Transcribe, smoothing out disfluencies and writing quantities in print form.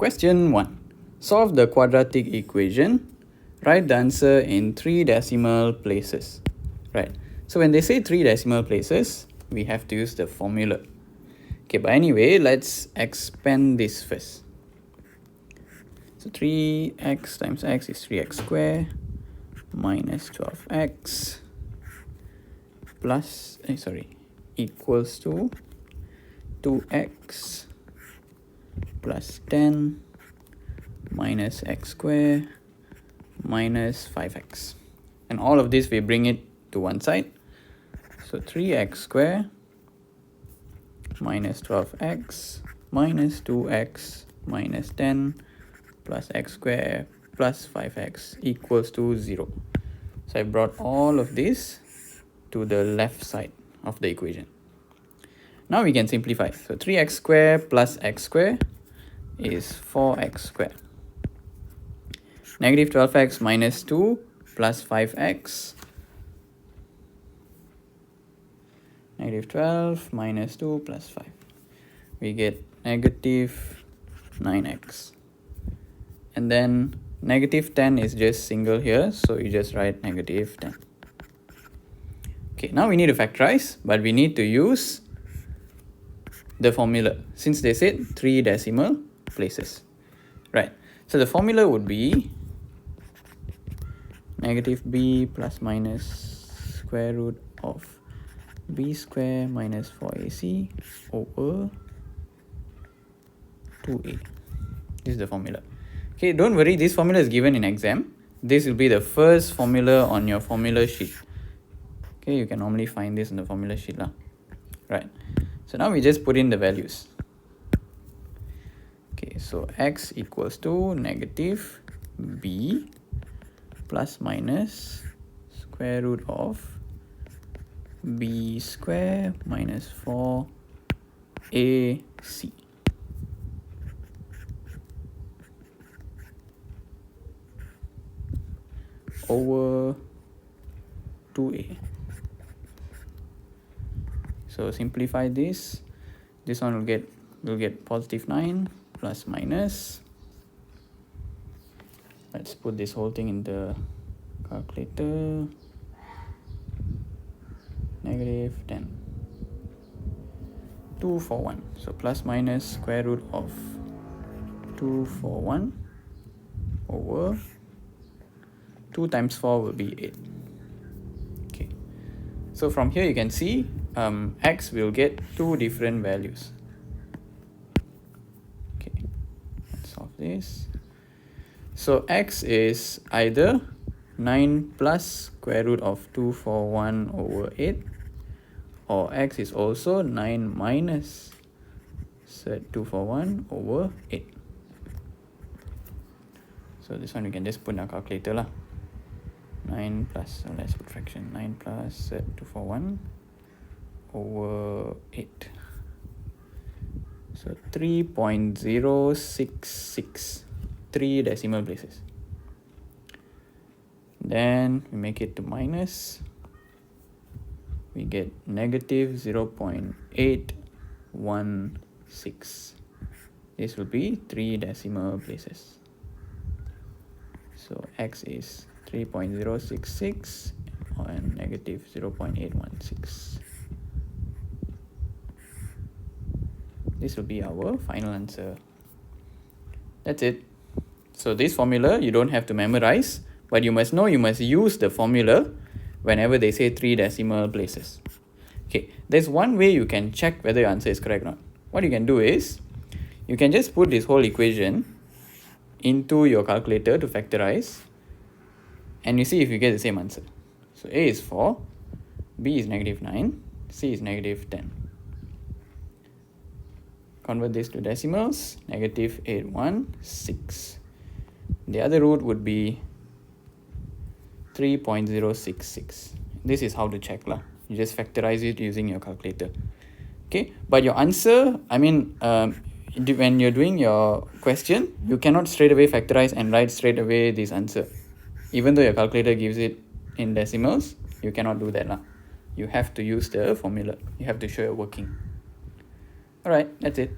Question 1. Solve the quadratic equation. Write the answer in 3 decimal places. Right. So when they say 3 decimal places, we have to use the formula. Okay, but anyway, let's expand this first. So 3x times x is 3x squared minus 12x plus, equals to 2x plus 10 minus x squared minus 5x. And all of this, we bring it to one side. So 3x squared minus 12x minus 2x minus 10 plus x squared plus 5x equals to 0. So I brought all of this to the left side of the equation. Now we can simplify. So 3x squared plus x squared is 4x squared. Negative 12x minus 2 plus 5x. Negative 12 minus 2 plus 5. We get negative 9x. And then negative 10 is just single here, so you just write negative 10. Okay, now we need to factorize, but we need to use the formula since they said 3 decimal places. Right, so the formula would be negative b plus minus square root of b squared minus 4ac over 2a. This is the formula. Okay, don't worry, this formula is given in exam. This will be the first formula on your formula sheet. Okay, you can normally find this in the formula sheet lah. Right, so now we just put in the values. Okay, so x equals to negative b plus minus square root of b squared minus 4ac over 2a. So simplify this. This one will get positive 9 plus minus. Let's put this whole thing in the calculator. Negative 10. 241. So plus minus square root of 241 over 2 times 4 will be 8. Okay. So from here you can see x will get 2 different values. Okay. Let's solve this. So x is either 9 plus square root of 241 over 8, or x is also 9 minus 241 over 8. So this one we can just put in our calculator lah. 9 plus, so let's put fraction, 9 plus 241 over 8. So 3.066, 3 decimal places. Then we make it to minus. We get negative 0.816. This will be 3 decimal places. So x is 3.066 and negative 0.816. This will be our final answer. That's it. So this formula you don't have to memorize, but you must know you must use the formula whenever they say 3 decimal places. Okay, there's one way you can check whether your answer is correct or not. What you can do is, you can just put this whole equation into your calculator to factorize, and you see if you get the same answer. So a is 4, b is negative 9, c is negative 10. Convert this to decimals, negative 816. The other root would be 3.066. This is how to check lah. You just factorize it using your calculator. Okay, but your answer, when you're doing your question, you cannot straight away factorize and write straight away this answer. Even though your calculator gives it in decimals, you cannot do that lah. You have to use the formula. You have to show your working. Alright, that's it.